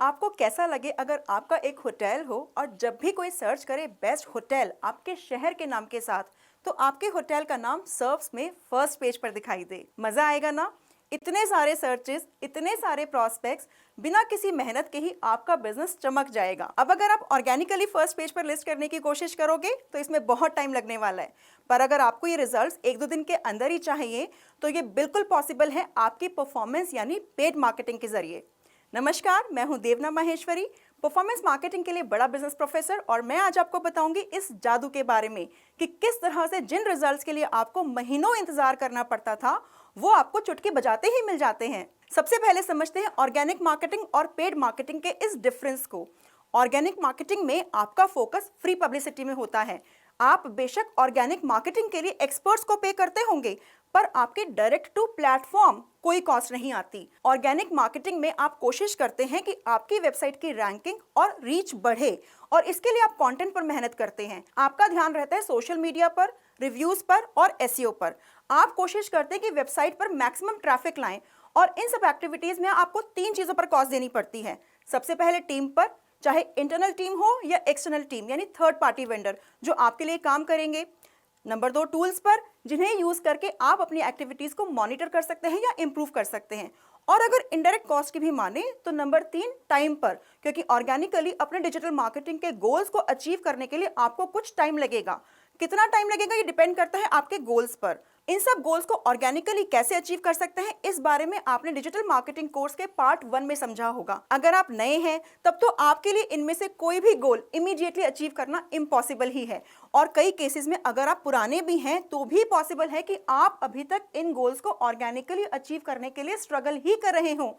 आपको कैसा लगे अगर आपका एक होटल हो और जब भी कोई सर्च करे बेस्ट होटल आपके शहर के नाम के साथ, तो आपके होटल का नाम सर्व्स में फर्स्ट पेज पर दिखाई दे। मजा आएगा ना। इतने सारे सर्चेस, इतने सारे प्रॉस्पेक्ट्स, बिना किसी मेहनत के ही आपका बिजनेस चमक जाएगा। अब अगर आप ऑर्गेनिकली फर्स्ट पेज पर लिस्ट करने की कोशिश करोगे तो इसमें बहुत टाइम लगने वाला है, पर अगर आपको ये रिजल्ट्स एक दो दिन के अंदर ही चाहिए तो ये बिल्कुल पॉसिबल है आपकी परफॉर्मेंस यानी पेड मार्केटिंग के जरिए। नमस्कार, मैं हूं देवना माहेश्वरी, परफॉर्मेंस मार्केटिंग के लिए बड़ा बिजनेस प्रोफेसर, और मैं आज आपको बताऊंगी इस जादू के बारे में कि किस तरह से जिन रिजल्ट्स के लिए आपको महीनों इंतजार करना पड़ता था वो आपको चुटकी बजाते ही मिल जाते हैं। सबसे पहले समझते हैं ऑर्गेनिक मार्केटिंग और पेड मार्केटिंग के इस डिफरेंस को। ऑर्गेनिक मार्केटिंग में आपका फोकस फ्री पब्लिसिटी में होता है। आप बेशक ऑर्गेनिक मार्केटिंग के लिए एक्सपर्ट्स को पे करते होंगे, पर आपके डायरेक्ट टू प्लेटफॉर्म कोई कॉस्ट नहीं आती। ऑर्गेनिक मार्केटिंग में आप कोशिश करते हैं कि आपकी वेबसाइट की रैंकिंग और रीच बढ़े, और इसके लिए आप कंटेंट पर मेहनत करते हैं। आपका ध्यान रहता है सोशल मीडिया पर, रिव्यूज पर और एसईओ पर। आप कोशिश करते हैं कि वेबसाइट पर मैक्सिमम ट्रैफिक लाएं, और इन सब एक्टिविटीज में आपको 3 चीजों पर कॉस्ट देनी पड़ती है। सबसे पहले टीम पर, चाहे इंटरनल टीम हो या एक्सटर्नल टीम यानी थर्ड पार्टी वेंडर जो आपके लिए काम करेंगे। नंबर 2, टूल्स पर, जिन्हें यूज करके आप अपनी एक्टिविटीज को मॉनिटर कर सकते हैं या इंप्रूव कर सकते हैं। और अगर इनडायरेक्ट कॉस्ट की भी माने तो नंबर 3, टाइम पर, क्योंकि ऑर्गेनिकली अपने डिजिटल मार्केटिंग के गोल्स को अचीव करने के लिए आपको कुछ टाइम लगेगा। कितना टाइम लगेगा ये डिपेंड करता है आपके गोल्स पर। इन सब गोल्स को ऑर्गेनिकली कैसे अचीव कर सकते हैं इस बारे में आपने डिजिटल मार्केटिंग कोर्स के पार्ट 1 में समझा होगा। अगर आप नए हैं तब तो आपके लिए इनमें से कोई भी गोल इमीडिएटली अचीव करना इम्पॉसिबल ही है, और कई केसेस में अगर आप पुराने भी हैं तो भी पॉसिबल है कि आप अभी तक इन गोल्स को ऑर्गेनिकली अचीव करने के लिए स्ट्रगल ही कर रहे हों।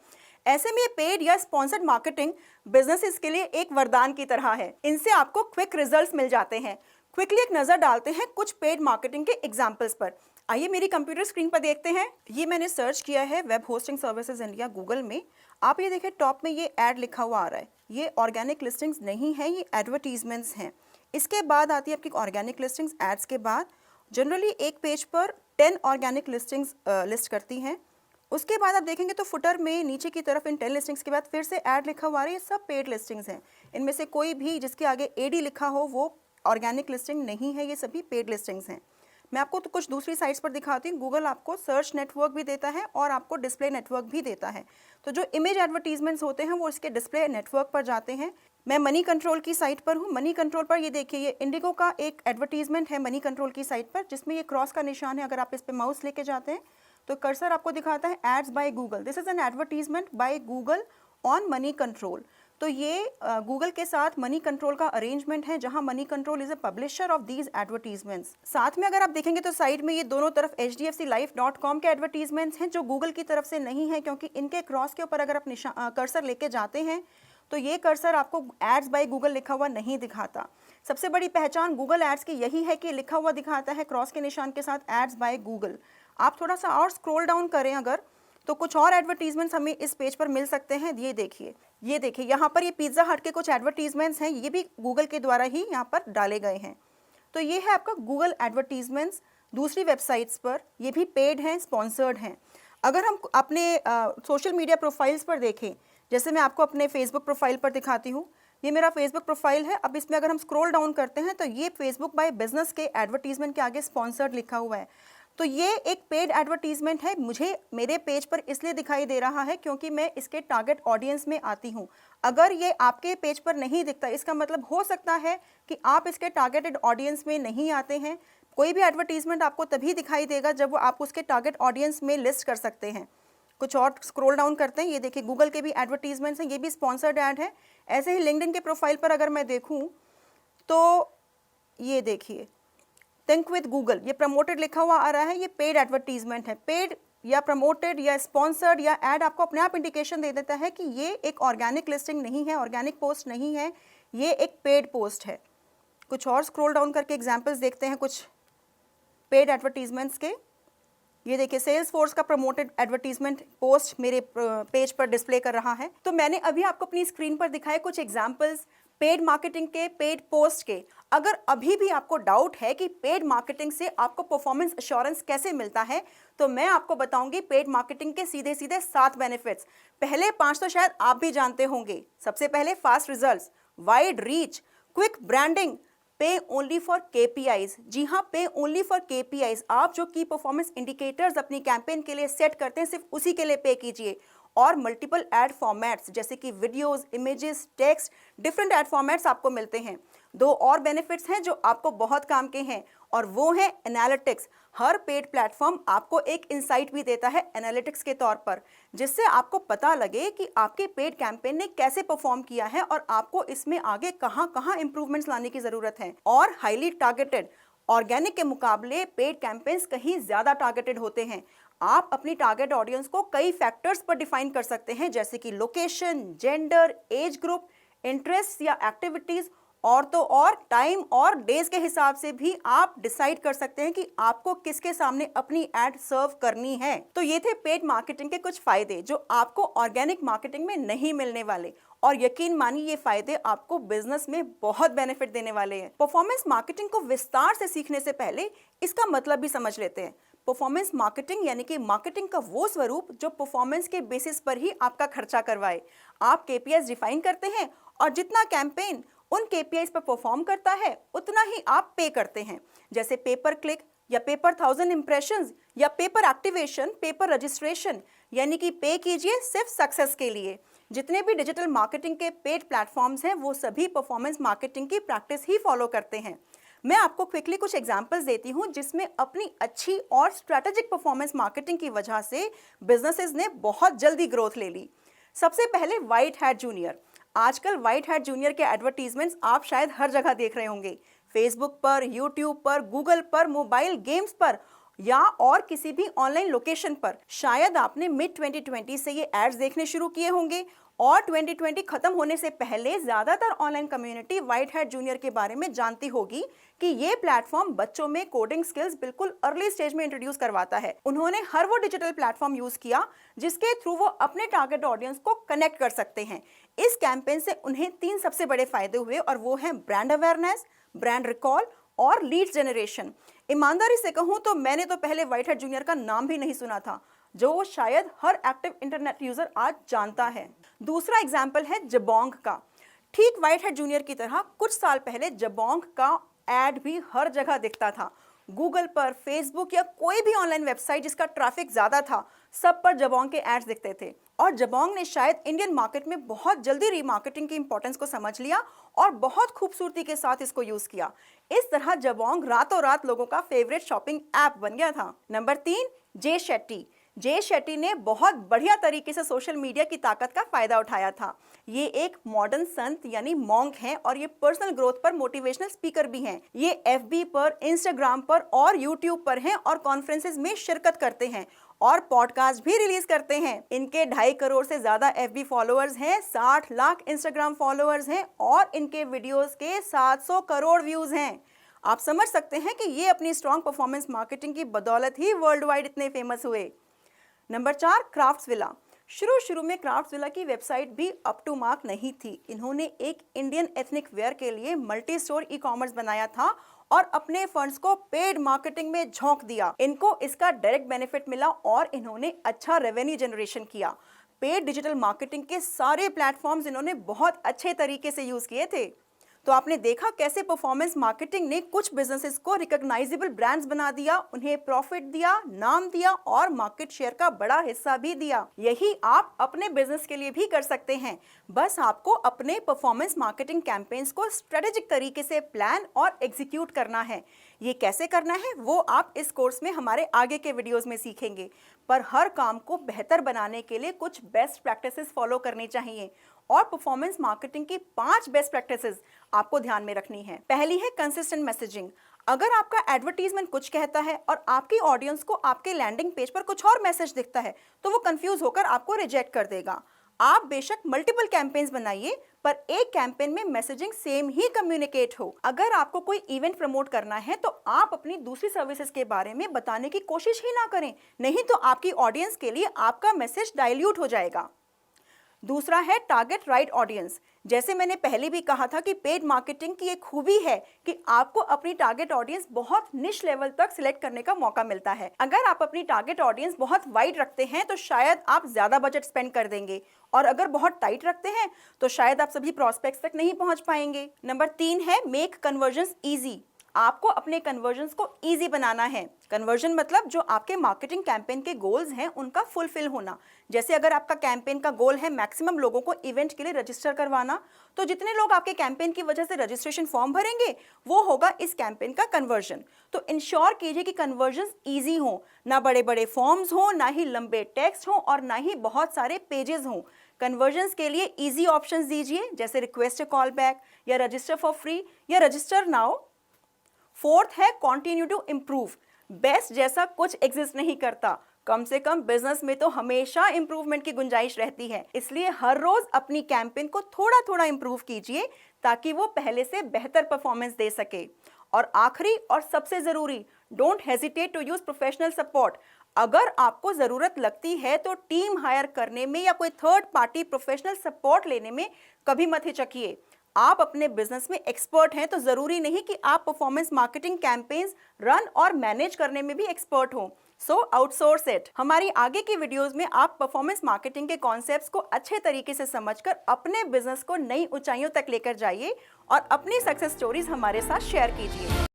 ऐसे में पेड या स्पॉन्सर्ड मार्केटिंग बिजनेसेस के लिए एक वरदान की तरह है। इनसे आपको क्विक रिजल्ट्स मिल जाते हैं। क्विकली एक नजर डालते हैं कुछ पेड मार्केटिंग के एग्जांपल्स पर। आइए मेरी कंप्यूटर स्क्रीन पर देखते हैं। ये मैंने सर्च किया है web hosting services India Google में। आप ये देखिए टॉप में ये ऐड लिखा हुआ आ रहा है। ये ऑर्गेनिक लिस्टिंग्स नहीं है, ये एडवर्टीजमेंट्स हैं। इसके बाद आती है आपकी ऑर्गेनिक लिस्टिंग्स। एड्स के बाद जनरली एक पेज पर 10 ऑर्गेनिक लिस्टिंग्स लिस्ट करती हैं। उसके बाद आप देखेंगे तो फुटर में नीचे की तरफ इन 10 लिस्टिंग्स के बाद फिर से ऐड लिखा हुआ है। ये सब पेड लिस्टिंग्स हैं। इनमें से कोई भी जिसके आगे एडी लिखा हो वो ऑर्गेनिक लिस्टिंग नहीं है, ये सभी पेड लिस्टिंग्स हैं। मैं आपको तो कुछ दूसरी साइट्स पर दिखाती हूँ। गूगल आपको सर्च नेटवर्क भी देता है और आपको डिस्प्ले नेटवर्क भी देता है। तो जो इमेज एडवर्टीजमेंट्स होते हैं वो इसके डिस्प्ले नेटवर्क पर जाते हैं। मैं मनी कंट्रोल की साइट पर हूँ। मनी कंट्रोल पर ये देखिए, ये इंडिगो का एक एडवर्टीजमेंट है मनी कंट्रोल की साइट पर, जिसमें ये क्रॉस का निशान है। अगर आप इस पर माउस लेके जाते हैं तो कर्सर आपको दिखाता है ads by Google. This is an advertisement by Google on Moneycontrol. तो ये गूगल के साथ मनी कंट्रोल का अरेंजमेंट है, जहां money control is a publisher of these advertisements. साथ में अगर आप देखेंगे तो साइड में ये दोनों तरफ hdfclife.com के एडवर्टीजमेंट्स हैं जो गूगल की तरफ से नहीं है, क्योंकि इनके क्रॉस के ऊपर अगर आप कर्सर लेके जाते हैं तो ये कर्सर आपको एड्स बाय गूगल लिखा हुआ नहीं दिखाता। सबसे बड़ी पहचान गूगल एड्स की यही है कि लिखा हुआ दिखाता है क्रॉस के निशान के साथ एड्स बाय गूगल। आप थोड़ा सा और स्क्रॉल डाउन करें अगर, तो कुछ और एडवर्टीजमेंट्स हमें इस पेज पर मिल सकते हैं। ये देखिए यहाँ पर ये पिज्जा हट के कुछ एडवर्टीजमेंट्स हैं। ये भी गूगल के द्वारा ही यहाँ पर डाले गए हैं। तो ये है आपका गूगल एडवर्टीजमेंट्स दूसरी वेबसाइट्स पर। ये भी पेड हैं, स्पॉन्सर्ड हैं। अगर हम अपने सोशल मीडिया प्रोफाइल्स पर देखें, जैसे मैं आपको अपने फेसबुक प्रोफाइल पर दिखाती हूँ। ये मेरा फेसबुक प्रोफाइल है। अब इसमें अगर हम स्क्रॉल डाउन करते हैं तो ये फेसबुक बाय बिजनेस के एडवर्टीजमेंट के आगे स्पॉन्सर्ड लिखा हुआ है। तो ये एक पेड एडवर्टीजमेंट है। मुझे मेरे पेज पर इसलिए दिखाई दे रहा है क्योंकि मैं इसके टारगेट ऑडियंस में आती हूँ। अगर ये आपके पेज पर नहीं दिखता, इसका मतलब हो सकता है कि आप इसके टारगेटेड ऑडियंस में नहीं आते हैं। कोई भी एडवर्टीजमेंट आपको तभी दिखाई देगा जब वो आप उसके टारगेट ऑडियंस में लिस्ट कर सकते हैं। कुछ और स्क्रॉल डाउन करते हैं। ये देखिए गूगल के भी एडवर्टीजमेंट्स हैं, ये भी स्पॉन्सर्ड ऐड है। ऐसे ही लिंक्डइन के प्रोफाइल पर अगर मैं देखूँ तो ये देखिए थिंक विद गूगल, ये प्रमोटेड लिखा हुआ आ रहा है। ये पेड एडवर्टीजमेंट है। पेड या प्रमोटेड या स्पॉन्सर्ड या ऐड आपको अपने आप इंडिकेशन दे देता है कि ये एक ऑर्गेनिक लिस्टिंग नहीं है, ऑर्गेनिक पोस्ट नहीं है, ये एक पेड पोस्ट है। कुछ और स्क्रॉल डाउन करके एग्जांपल्स देखते हैं कुछ पेड एडवर्टीजमेंट्स के। ये देखिए सेल्स फोर्स का प्रमोटेड एडवर्टीजमेंट पोस्ट मेरे पेज पर डिस्प्ले कर रहा है। तो मैंने अभी आपको अपनी स्क्रीन पर दिखाए कुछ एग्जांपल्स पेड मार्केटिंग के, पेड पोस्ट के। अगर अभी भी आपको डाउट है कि पेड मार्केटिंग से आपको परफॉर्मेंस एश्योरेंस कैसे मिलता है, तो मैं आपको बताऊंगी पेड मार्केटिंग के सीधे सीधे 7 बेनिफिट्स। पहले 5 तो शायद आप भी जानते होंगे। सबसे पहले fast results, wide reach, quick branding, पे ओनली फॉर केपीआईज। जी हाँ, पे ओनली फॉर केपीआईज। आप जो की परफॉर्मेंस इंडिकेटर्स अपनी कैंपेन के लिए सेट करते हैं, सिर्फ उसी के लिए पे कीजिए। और मल्टीपल एड फॉर्मेट्स जैसे कि videos, images, text, different add formats आपको मिलते हैं। 2 और बेनिफिट्स हैं जो आपको बहुत काम के हैं, और वो है एनालिटिक्स। हर पेड प्लेटफॉर्म आपको एक इंसाइट भी देता है एनालिटिक्स के तौर पर, जिससे आपको पता लगे कि आपके पेड कैंपेन ने कैसे परफॉर्म किया है और आपको इसमें आगे कहां इंप्रूवमेंट्स लाने की जरूरत है। और हाईली टारगेटेड, ऑर्गेनिक के मुकाबले पेड कैंपेन्स कहीं ज्यादा टारगेटेड होते हैं। आप अपनी टारगेट ऑडियंस को कई फैक्टर्स पर डिफाइन कर सकते हैं, जैसे कि location, gender, age group, interest या एक्टिविटीज, और तो और टाइम और डेज के हिसाब से भी आप डिसाइड कर सकते हैं कि आपको किसके सामने अपनी एड सर्व करनी है। तो ये थे पेड मार्केटिंग के कुछ फायदे जो आपको ऑर्गेनिक मार्केटिंग में नहीं मिलने वाले, और यकीन मानिए ये फायदे आपको बिजनेस में बहुत बेनिफिट देने वाले हैं। परफॉर्मेंस मार्केटिंग को विस्तार से सीखने से पहले इसका मतलब भी समझ लेते हैं। परफॉर्मेंस मार्केटिंग यानी कि मार्केटिंग का वो स्वरूप जो परफॉर्मेंस के बेसिस पर ही आपका खर्चा करवाए। आप केपीआईज डिफाइन करते हैं और जितना कैंपेन उन केपीआईज पर परफॉर्म करता है उतना ही आप पे करते हैं, जैसे पेपर क्लिक या पेपर 1000 इंप्रेशंस या पेपर एक्टिवेशन, पेपर रजिस्ट्रेशन, यानी कि पे कीजिए सिर्फ सक्सेस के लिए। जितने भी डिजिटल मार्केटिंग के पेड प्लेटफॉर्म्स हैं वो सभी परफॉर्मेंस मार्केटिंग की प्रैक्टिस ही फॉलो करते हैं। मैं आपको क्विकली कुछ एग्जांपल्स देती हूं जिसमें अपनी अच्छी और स्ट्रैटेजिक परफॉर्मेंस मार्केटिंग की वजह से बिजनेसेस ने बहुत जल्दी ग्रोथ ले ली। सबसे पहले व्हाइट हैट जूनियर। आजकल व्हाइट हैट जूनियर के एडवर्टीजमेंट्स आप शायद हर जगह देख रहे होंगे, फेसबुक पर, यूट्यूब पर, गूगल पर, मोबाइल गेम्स पर या और किसी भी ऑनलाइन लोकेशन पर। शायद आपने मिड 2020 से ये एड्स देखने शुरू किए होंगे, और 2020 खत्म होने से पहले ज्यादातर online community white hat junior के बारे में जानती होगी कि ये प्लेटफॉर्म बच्चों में कोडिंग स्किल्स बिल्कुल अर्ली स्टेज में इंट्रोड्यूस करवाता है। उन्होंने हर वो डिजिटल प्लेटफॉर्म यूज किया जिसके थ्रू वो अपने टारगेट ऑडियंस को कनेक्ट कर सकते हैं। इस कैंपेन से उन्हें 3 सबसे बड़े फायदे हुए, और वो हैं ब्रांड अवेयरनेस, ब्रांड रिकॉल और लीड जनरेशन। ईमानदारी से कहूं तो मैंने तो पहले व्हाइट हैट जूनियर का नाम भी नहीं सुना था, जो शायद हर एक्टिव इंटरनेट यूजर आज जानता है। दूसरा एग्जाम्पल है जबोंग का। ठीक व्हाइट हैट जूनियर की तरह कुछ साल पहले जबोंग का एड भी हर जगह दिखता था। गूगल पर, फेसबुक या कोई भी ऑनलाइन वेबसाइट जिसका ट्रैफिक ज्यादा था, सब पर जबोंग के एड्स दिखते थे। और जबोंग ने शायद इंडियन मार्केट में बहुत जल्दी रीमार्केटिंग की इंपॉर्टेंस को समझ लिया और बहुत खूबसूरती के साथ इसको यूज किया। इस तरह जबोंग रातों रात लोगों का फेवरेट शॉपिंग ऐप बन गया था। नंबर 3, जे शेट्टी। जे शेट्टी ने बहुत बढ़िया तरीके से सोशल मीडिया की ताकत का फायदा उठाया था। ये एक मॉडर्न संत यानी मॉन्क हैं, और ये पर्सनल ग्रोथ पर मोटिवेशनल स्पीकर भी हैं। ये एफबी पर, इंस्टाग्राम पर और यूट्यूब पर हैं, और कॉन्फ्रेंसेस में शिरकत करते हैं और पॉडकास्ट भी रिलीज करते हैं। इनके 2.5 करोड़ से ज्यादा एफबी फॉलोअर्स हैं, 60 लाख इंस्टाग्राम फॉलोअर्स हैं, और इनके वीडियोस के 700 करोड़ व्यूज हैं। आप समझ सकते हैं कि ये अपनी स्ट्रॉन्ग परफॉर्मेंस मार्केटिंग की बदौलत ही वर्ल्ड वाइड इतने फेमस हुए। Number 4, Craftsvilla. शुरू में क्राफ्ट्सविला की वेबसाइट भी अप टू मार्क नहीं थी। इन्होंने एक इंडियन एथनिक वेयर के लिए मल्टी स्टोर ई कॉमर्स बनाया था और अपने फंड्स को पेड मार्केटिंग में झोंक दिया। इनको इसका डायरेक्ट बेनिफिट मिला और इन्होंने अच्छा रेवेन्यू जनरेशन किया। पेड डिजिटल मार्केटिंग के सारे प्लेटफॉर्म्स इन्होंने बहुत अच्छे तरीके से यूज किए थे। तो आपने देखा कैसे परफॉर्मेंस मार्केटिंग ने कुछ बिजनेसेस को रिकॉग्नाइजेबल ब्रांड्स बना दिया, उन्हें प्रॉफिट दिया, नाम दिया और मार्केट शेयर का बड़ा हिस्सा भी दिया। यही आप अपने बिजनेस के लिए भी कर सकते हैं। बस आपको अपने परफॉर्मेंस मार्केटिंग कैंपेन्स को स्ट्रेटेजिक तरीके से प्लान और एग्जीक्यूट करना है। ये कैसे करना है वो आप इस कोर्स में हमारे आगे के वीडियोस में सीखेंगे। पर हर काम को बेहतर बनाने के लिए कुछ बेस्ट प्रैक्टिसेस फॉलो करनी चाहिए, और परफॉर्मेंस मार्केटिंग की 5 बेस्ट प्रैक्टिसेस आपको ध्यान में रखनी है। पहली है कंसिस्टेंट मैसेजिंग। अगर आपका एडवर्टीजमेंट कुछ कहता है और आपकी ऑडियंस को आपके लैंडिंग पेज पर कुछ और मैसेज दिखता है, तो वो कंफ्यूज होकर आपको रिजेक्ट कर देगा। आप बेशक मल्टीपल कैंपेन्स बनाइए, पर एक कैंपेन में मैसेजिंग सेम ही कम्युनिकेट हो। अगर आपको कोई इवेंट प्रमोट करना है तो आप अपनी दूसरी सर्विसेज के बारे में बताने की कोशिश ही ना करें, नहीं तो आपकी ऑडियंस के लिए आपका मैसेज डाइल्यूट हो जाएगा। दूसरा है टारगेट राइट ऑडियंस। जैसे मैंने पहले भी कहा था कि पेड मार्केटिंग की एक खूबी है कि आपको अपनी टारगेट ऑडियंस बहुत निश लेवल तक सिलेक्ट करने का मौका मिलता है। अगर आप अपनी टारगेट ऑडियंस बहुत वाइड रखते हैं तो शायद आप ज्यादा बजट स्पेंड कर देंगे, और अगर बहुत टाइट रखते हैं तो शायद आप सभी प्रोस्पेक्ट्स तक नहीं पहुंच पाएंगे। नंबर 3 है मेक कन्वर्जन्स इजी। आपको अपने कन्वर्जन्स को इजी बनाना है। कन्वर्जन मतलब जो आपके मार्केटिंग कैंपेन के गोल्स हैं उनका फुलफिल होना। जैसे अगर आपका कैंपेन का गोल है मैक्सिमम लोगों को इवेंट के लिए रजिस्टर करवाना, तो जितने लोग आपके कैंपेन की वजह से रजिस्ट्रेशन फॉर्म भरेंगे वो होगा इस कैंपेन का कन्वर्जन। तो इंश्योर कीजिए कि कन्वर्जन्स ईजी हो, ना बड़े बड़े फॉर्म्स हो, ना ही लंबे टेक्स्ट हो, और ना ही बहुत सारे पेजेस हों। कन्वर्जन्स के लिए इजी ऑप्शंस दीजिए, जैसे रिक्वेस्ट कॉल बैक या रजिस्टर फॉर फ्री या रजिस्टर नाउ। फोर्थ है कंटिन्यू टू इम्प्रूव। बेस्ट जैसा कुछ एग्जिस्ट नहीं करता, कम से कम बिजनेस में तो हमेशा इंप्रूवमेंट की गुंजाइश रहती है। इसलिए हर रोज अपनी कैंपेन को थोड़ा थोड़ा इंप्रूव कीजिए ताकि वो पहले से बेहतर परफॉर्मेंस दे सके। और आखिरी और सबसे जरूरी, don't hesitate to use professional support. अगर आपको जरूरत लगती है तो टीम हायर करने में या कोई थर्ड पार्टी प्रोफेशनल सपोर्ट लेने में कभी मत हिचकिए। आप अपने बिजनेस में एक्सपर्ट हैं तो जरूरी नहीं कि आप परफॉर्मेंस मार्केटिंग कैंपेन्स रन और मैनेज करने में भी एक्सपर्ट हो। सो आउटसोर्स इट। हमारी आगे की वीडियोस में आप परफॉर्मेंस मार्केटिंग के कॉन्सेप्ट्स को अच्छे तरीके से समझकर अपने बिजनेस को नई ऊंचाइयों तक लेकर जाइए और अपनी सक्सेस स्टोरीज हमारे साथ शेयर कीजिए।